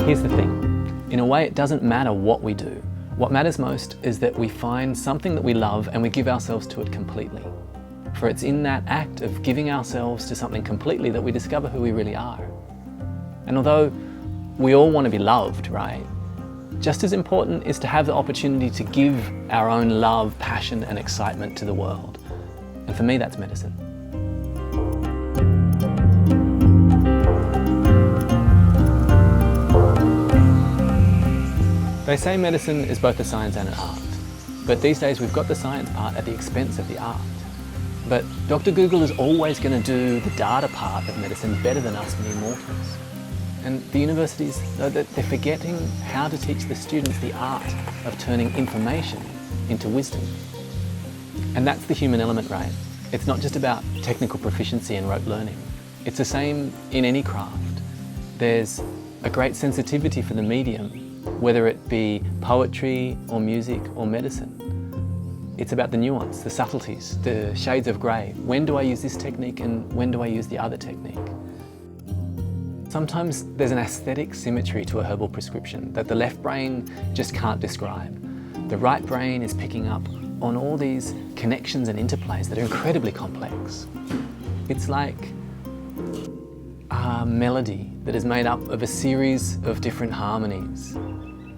Here's the thing. In a way, it doesn't matter what we do. What matters most is that we find something that we love and we give ourselves to it completely. For it's in that act of giving ourselves to something completely that we discover who we really are. And although we all want to be loved, right? Just as important is to have the opportunity to give our own love, passion, and excitement to the world. And for me, that's medicine. They say medicine is both a science and an art, but these days we've got the science part at the expense of the art. But Dr. Google is always going to do the data part of medicine better than us mere mortals. And the universities, they're forgetting how to teach the students the art of turning information into wisdom. And that's the human element, right? It's not just about technical proficiency and rote learning. It's the same in any craft. There's a great sensitivity for the medium, whether it be poetry or music or medicine. It's about the nuance, the subtleties, the shades of grey. When do I use this technique and when do I use the other technique? Sometimes there's an aesthetic symmetry to a herbal prescription that the left brain just can't describe. The right brain is picking up on all these connections and interplays that are incredibly complex. It's like a melody that is made up of a series of different harmonies.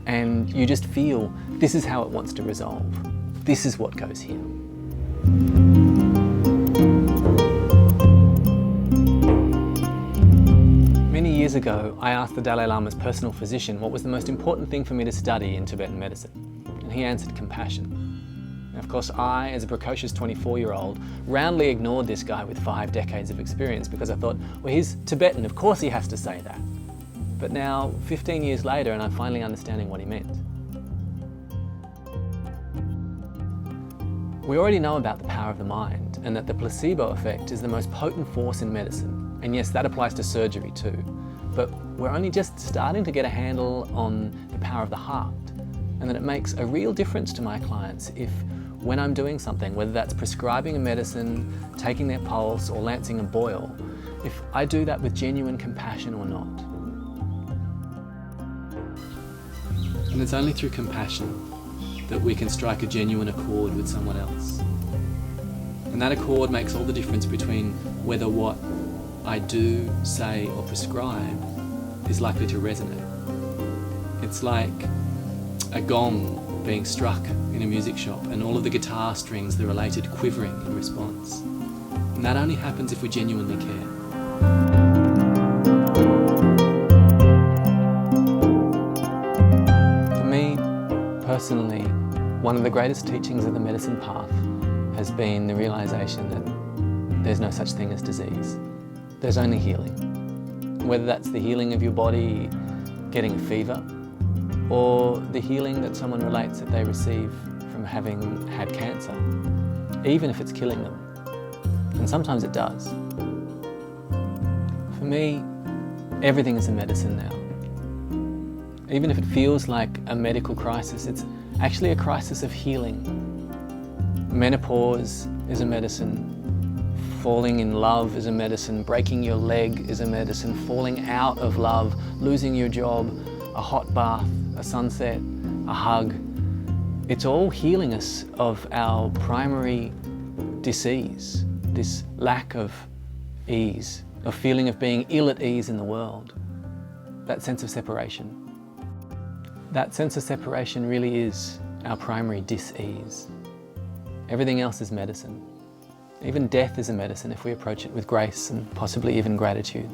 And you just feel, this is how it wants to resolve. This is what goes here. Many years ago, I asked the Dalai Lama's personal physician what was the most important thing for me to study in Tibetan medicine. And he answered compassion. And of course, I, as a precocious 24-year-old, roundly ignored this guy with 5 decades of experience because I thought, well, he's Tibetan, of course he has to say that. But now, 15 years later, and I'm finally understanding what he meant. We already know about the power of the mind and that the placebo effect is the most potent force in medicine. And yes, that applies to surgery too. But we're only just starting to get a handle on the power of the heart, and that it makes a real difference to my clients if, when I'm doing something, whether that's prescribing a medicine, taking their pulse, or lancing a boil, if I do that with genuine compassion or not. And it's only through compassion that we can strike a genuine accord with someone else. And that accord makes all the difference between whether what I do, say, or prescribe is likely to resonate. It's like a gong being struck in a music shop and all of the guitar strings, the related, quivering in response. And that only happens if we genuinely care. Personally, one of the greatest teachings of the medicine path has been the realization that there's no such thing as disease. There's only healing. Whether that's the healing of your body getting a fever, or the healing that someone relates that they receive from having had cancer, even if it's killing them. And sometimes it does. For me, everything is a medicine now. Even if it feels like a medical crisis, it's actually a crisis of healing. Menopause is a medicine. Falling in love is a medicine. Breaking your leg is a medicine. Falling out of love, losing your job, a hot bath, a sunset, a hug. It's all healing us of our primary disease, this lack of ease, a feeling of being ill at ease in the world, that sense of separation. That sense of separation really is our primary dis-ease. Everything else is medicine. Even death is a medicine if we approach it with grace and possibly even gratitude.